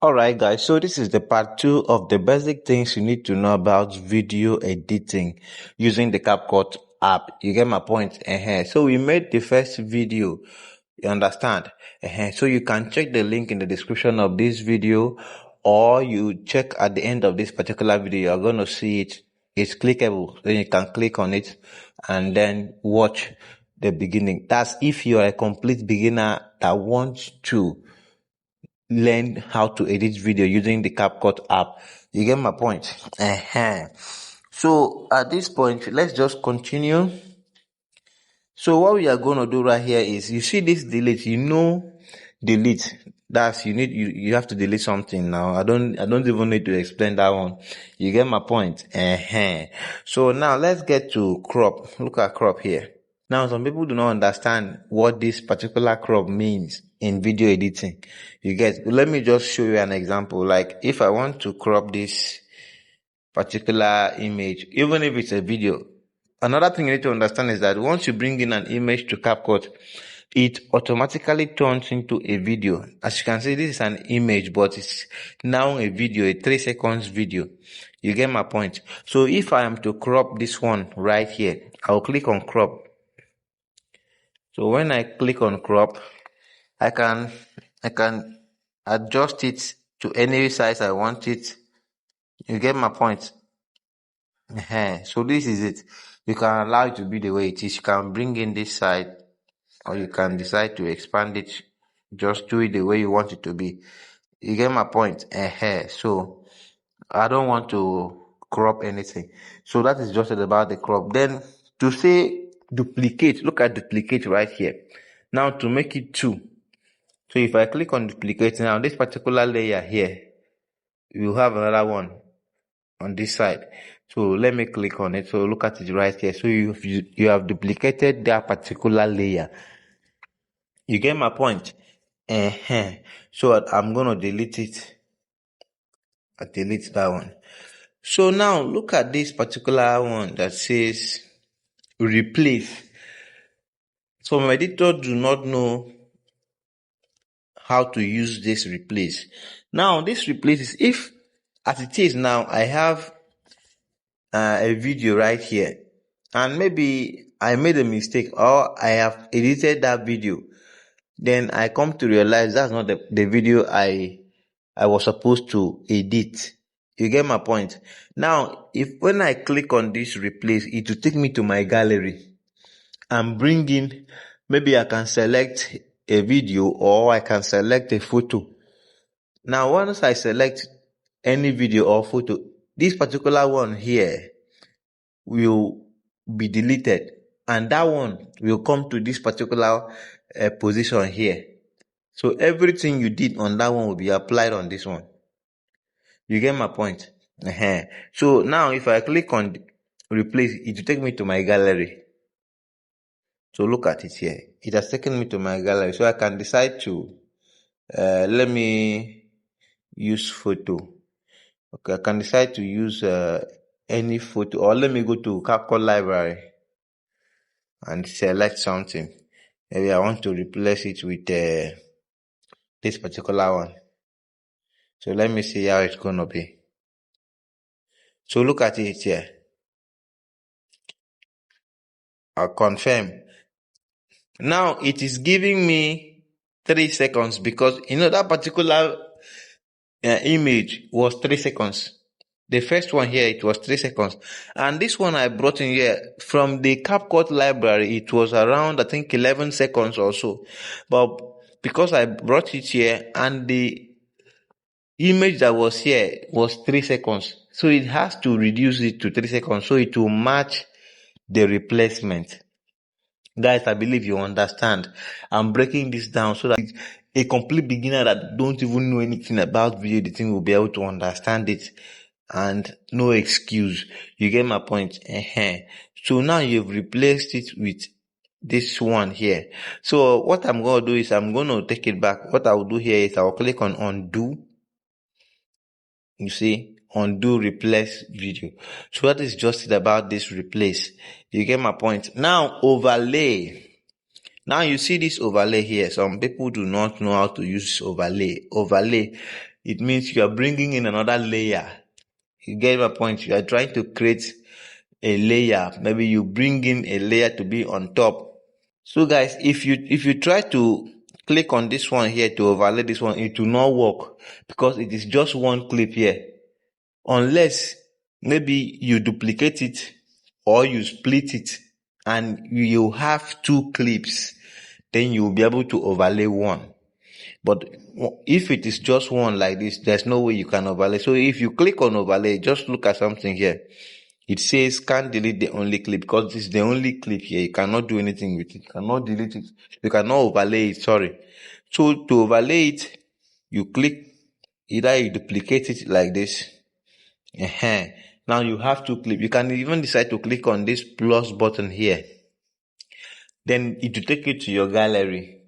Alright guys, so this is the part 2 of the basic things you need to know about video editing using the CapCut app. You get my point? So we made the first video, you understand? So you can check the link in the description of this video, or you check at the end of this particular video. You're going to see it. It's clickable. Then you can click on it and then watch the beginning. That's if you're a complete beginner that wants to learn how to edit video using the CapCut app. You get my point? So at this point, let's just continue. So what we are going to do right here is, you see this delete, delete. That's you have to delete something now. I don't even need to explain that one. You get my point? So now let's get to crop. Look at crop here. Now, some people do not understand what this particular crop means in video editing. You get, let me just show you an example. Like if I want to crop this particular image, even if it's a video, another thing you need to understand is that once you bring in an image to CapCut, it automatically turns into a video. As you can see, this is an image, but it's now a video, a 3 seconds video. You get my point? So if I am to crop this one right here, I'll click on crop. So when I click on crop, I can adjust it to any size I want it. You get my point? So this is it. You can allow it to be the way it is. You can bring in this side, or you can decide to expand it. Just do it the way you want it to be. You get my point? So I don't want to crop anything. So that is just about the crop. Then to say duplicate, look at duplicate right here. Now to make it 2. So if I click on duplicate now, this particular layer here, you have another one on this side. So let me click on it. So look at it right here. So you have duplicated that particular layer. You get my point? So I'm going to delete it. I delete that one. So now look at this particular one that says replace. Some editors do not know how to use this replace. Now this replace is, if as it is now, I have a video right here, and maybe I made a mistake, or I have edited that video, then I come to realize that's not the video I was supposed to edit. You get my point? Now, when I click on this replace, it will take me to my gallery and bring in, maybe I can select a video, or I can select a photo. Now, once I select any video or photo, this particular one here will be deleted, and that one will come to this particular position here. So everything you did on that one will be applied on this one. You get my point? So now if I click on replace, it will take me to my gallery. So look at it here. It has taken me to my gallery. So I can decide to, let me use photo. Okay, I can decide to use any photo, or let me go to CapCut library and select something. Maybe I want to replace it with this particular one. So let me see how it's going to be. So look at it here. I'll confirm. Now it is giving me 3 seconds because that particular image was 3 seconds. The first one here, it was 3 seconds. And this one I brought in here from the CapCut library, it was around, I think, 11 seconds or so. But because I brought it here and the image that was here was 3 seconds, so it has to reduce it to 3 seconds so it will match the replacement. Guys, I believe you understand. I'm breaking this down so that a complete beginner that don't even know anything about video editing will be able to understand it, and no excuse. You get my point? So now you've replaced it with this one here. So what I'm going to do is I'm going to take it back. What I will do here is I'll click on undo. You see, undo replace video. So that is just it about this replace. You get my point? Now overlay. Now you see this overlay here. Some people do not know how to use overlay. Overlay. it means you are bringing in another layer. You get my point? You are trying to create a layer. Maybe you bring in a layer to be on top. So guys, if you try to click on this one here to overlay this one, it will not work because it is just one clip here. Unless maybe you duplicate it or you split it and you have two clips, then you will be able to overlay one. But if it is just one like this, there's no way you can overlay. So if you click on overlay, just look at something here. It says can't delete the only clip because this is the only clip here. You cannot do anything with it. You cannot delete it. You cannot overlay it, sorry. So to overlay it, you click, either you duplicate it like this. Now you have two clips. You can even decide to click on this plus button here. Then it will take you to your gallery.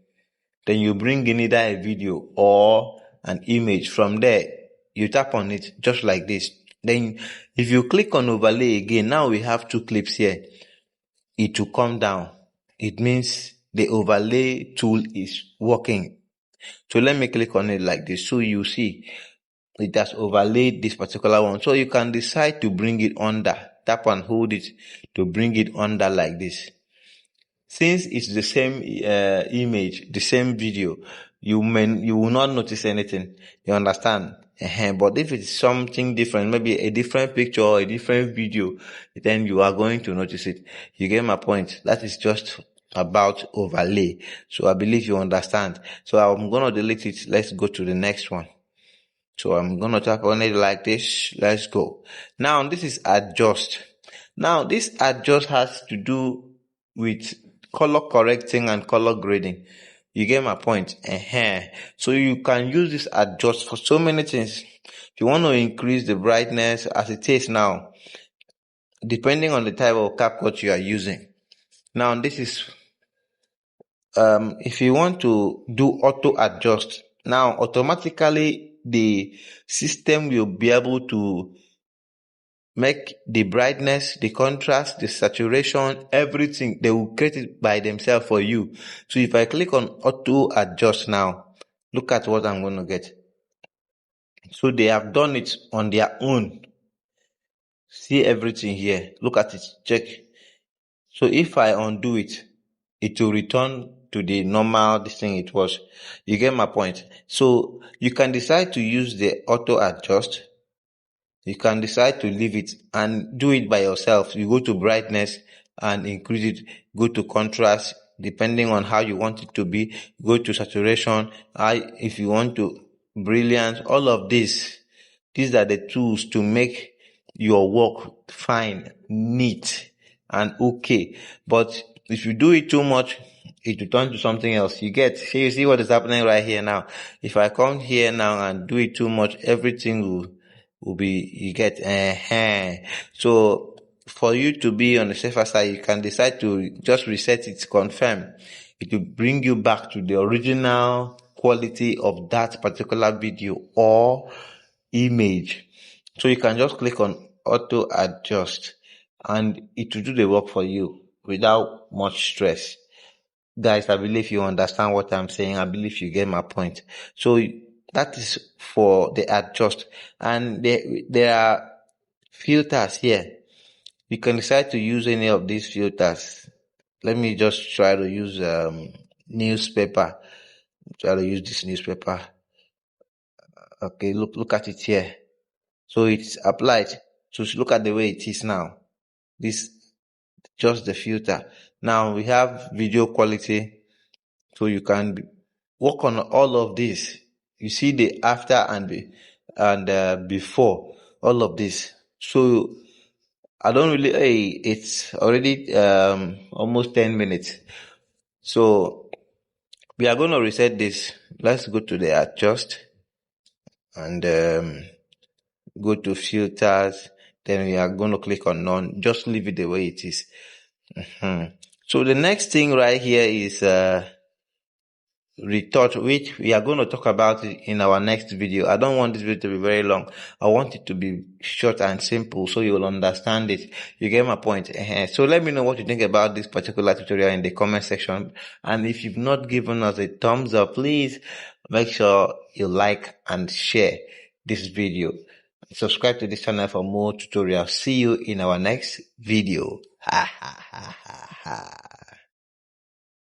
Then you bring in either a video or an image. From there, you tap on it just like this. Then if you click on overlay again, now we have two clips here. It will come down. It means the overlay tool is working. So let me click on it like this. So you see it has overlaid this particular one. So you can decide to bring it under. Tap and hold it to bring it under like this. Since it's the same image, the same video, you will not notice anything. You understand? But if it's something different, maybe a different picture or a different video, then you are going to notice it. You get my point? That is just about overlay. So I believe you understand. So I'm going to delete it. Let's go to the next one. So I'm going to tap on it like this. Let's go. Now this is adjust. Now this adjust has to do with color correcting and color grading. You get my point? So you can use this adjust for so many things. If you want to increase the brightness as it is now, depending on the type of CapCut you are using. Now this is, if you want to do auto adjust, now automatically the system will be able to make the brightness, the contrast, the saturation, everything. They will create it by themselves for you. So if I click on auto adjust now, look at what I'm going to get. So they have done it on their own. See everything here. Look at it. Check. So if I undo it, it will return to the normal thing it was. You get my point? So you can decide to use the auto adjust. You can decide to leave it and do it by yourself. You go to brightness and increase it. Go to contrast, depending on how you want it to be. Go to saturation. If you want to brilliance, all of this. These are the tools to make your work fine, neat, and okay. But if you do it too much, it will turn to something else. You see what is happening right here now. If I come here now and do it too much, everything will be, you get, So for you to be on the safer side, you can decide to just reset it, confirm. It will bring you back to the original quality of that particular video or image. So you can just click on auto adjust and it will do the work for you without much stress. Guys, I believe you understand what I'm saying. I believe you get my point. So that is for the adjust. And there are filters here. You can decide to use any of these filters. Let me just try to use newspaper. Try to use this newspaper. Okay, look at it here. So it's applied. So look at the way it is now. This just the filter. Now we have video quality. So you can work on all of this. You see the after and before, all of this. So I don't really, it's already almost 10 minutes. So we are going to reset this. Let's go to the adjust and go to filters. Then we are going to click on none. Just leave it the way it is. So the next thing right here is retouch, which we are going to talk about it in our next video. I don't want this video to be very long. I want it to be short and simple so you'll understand it. You get my point? So let me know what you think about this particular tutorial in the comment section. And if you've not given us a thumbs up, please make sure you like and share this video. Subscribe to this channel for more tutorials. See you in our next video. Ha ha ha ha ha.